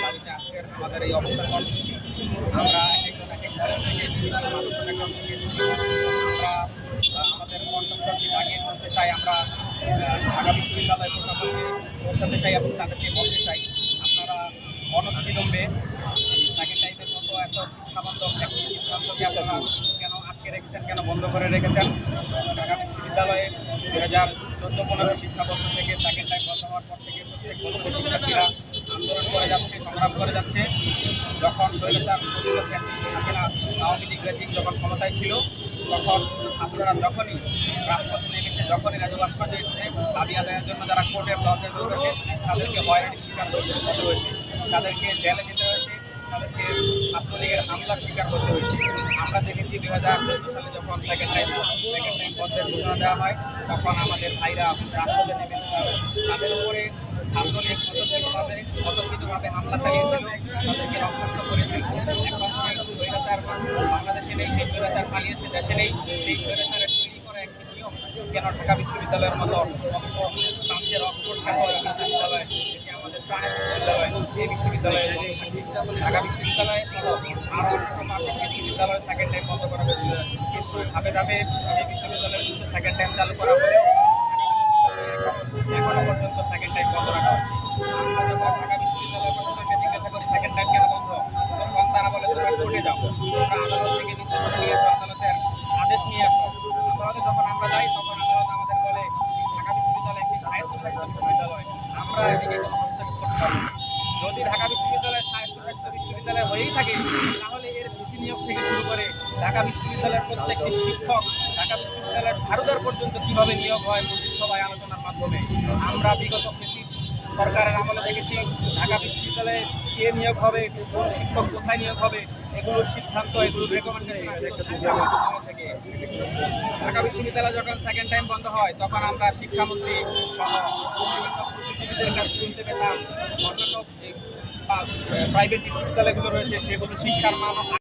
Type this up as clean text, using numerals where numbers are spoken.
দাবিতে আজকের আমাদের এই অবস্থান কর্মসূচি। আমরা একজন এক কলেজ থেকে বিভিন্ন মানুষ ব্যাকগ্রাউন্ড থেকে এসেছি। আমরা আমাদের কণ্ঠস্বরকে জাগিয়ে তুলতে চাই। আমরা ঢাকা বিশ্ববিদ্যালয় প্রশাসনকে পৌঁছাতে চাই এবং তাদেরকে বলতে চাই আপনারা অনতিবিলম্বে সেকেন্ড টাইমের মতো এত শিক্ষাবান্ধব একটি সিদ্ধান্তকে আপনারা কেন আটকে রেখেছেন, কেন বন্ধ করে রেখেছেন। ঢাকা বিশ্ববিদ্যালয়ে 2014-15 শিক্ষাবর্ষ থেকে সেকেন্ড টাইম বন্ধ হওয়ার পর থেকে প্রত্যেক বছর শিক্ষার্থীরা আন্দোলন করে যাচ্ছে, সংগ্রাম করে যাচ্ছে। যখন স্বৈরাচার ফ্যাসিস্ট হাসিনা আওয়ামী লীগ রেজিম যখন ক্ষমতায় ছিল, তখন ছাত্ররা যখনই রাজপথে নেমেছে, যখনই রাজু ভাস্কর্য এসেছে, দাবি আদায়ের জন্য যারা কোর্টের দরজায় দৌড়েছে তাদেরকে হয়রানির শিকার হতে হয়েছে, তাদেরকে জেলে যেতে হয়েছে, তাদেরকে ছাত্রলীগের হামলার শিকার করতে হয়েছে। আমরা দেখেছি 2014 সালে যখন সেকেন্ড টাইম বন্ধের ঘোষণা দেওয়া হয়, তখন আমাদের ভাইরা রাজপথে নেমে এসেছিল। তাদের উপরে ছাত্রলীগ অতর্কিতভাবে হামলা চালিয়েছিল, তাদেরকে রক্তাক্ত করেছিল। এখন সেই স্বৈরাচার বাংলাদেশে নেই, সেই স্বৈরাচার পালিয়েছে দেশে নেই। সেই স্বৈরাচারের তৈরি করা একটি নিয়ম কেন ঢাকা বিশ্ববিদ্যালয়ের মতো ফ্রান্সের অক্সফোর্ড খ্যাত বিশ্ববিদ্যালয়, যেটি আমাদের প্রাণের বিশ্ববিদ্যালয়, এই বিশ্ববিদ্যালয়ে ঢাকা বিশ্ববিদ্যালয়ে আরও অন্যান্য বিশ্ববিদ্যালয় সেকেন্ড টাইম বন্ধ করা হয়েছিল। কিন্তু ধাপে ধাপে সেই বিশ্ববিদ্যালয়ের মধ্যে সেকেন্ড টাইম চালু করা হলেও এখনো পর্যন্ত সেকেন্ড টাইম বন্ধ রাখা হচ্ছে। আমরা যখন ঢাকা বিশ্ববিদ্যালয় প্রশাসনকে জিজ্ঞাসা করি সেকেন্ড টাইম কেন বন্ধ, তখন তারা বলে তোমরা কোর্টে যাও, তোমরা আদালত থেকে নির্দেশনা নিয়ে আসো, আদালতের আদেশ নিয়ে আসো। আদালতে যখন আমরা যাই তখন আদালত আমাদের বলে ঢাকা বিশ্ববিদ্যালয় একটি স্বায়ত্তশাসিত বিশ্ববিদ্যালয়, আমরা এদিকে কোনো হস্তক্ষেপ করতে পারবো না। যদি ঢাকা বিশ্ববিদ্যালয় স্বায়ত্তশাসিত বিশ্ববিদ্যালয় হয়েই থাকে, তাহলে এর ভিসি নিয়োগ থেকে শুরু করে ঢাকা বিশ্ববিদ্যালয়ের প্রত্যেকটি শিক্ষক, ঢাকা বিশ্ববিদ্যালয়ের ঝাড়ুদার পর্যন্ত কিভাবে নিয়োগ হয় মন্ত্রিসভায় আলোচনার মাধ্যমে। আমরা বিগত সরকারের আমলে দেখেছি ঢাকা বিশ্ববিদ্যালয়ে কে নিয়োগ হবে, কোন শিক্ষক কোথায় নিয়োগ হবে, এগুলোর সিদ্ধান্ত, এগুলোর রেকমেন্ডেশন থেকে। ঢাকা বিশ্ববিদ্যালয় যখন সেকেন্ড টাইম বন্ধ হয়, তখন আমরা শিক্ষামন্ত্রী সহ বিভিন্ন বুদ্ধিজীবীদের কাছে শুনতে পেতাম অন্যান্য প্রাইভেট বিশ্ববিদ্যালয়গুলো রয়েছে সেগুলো শিক্ষার মান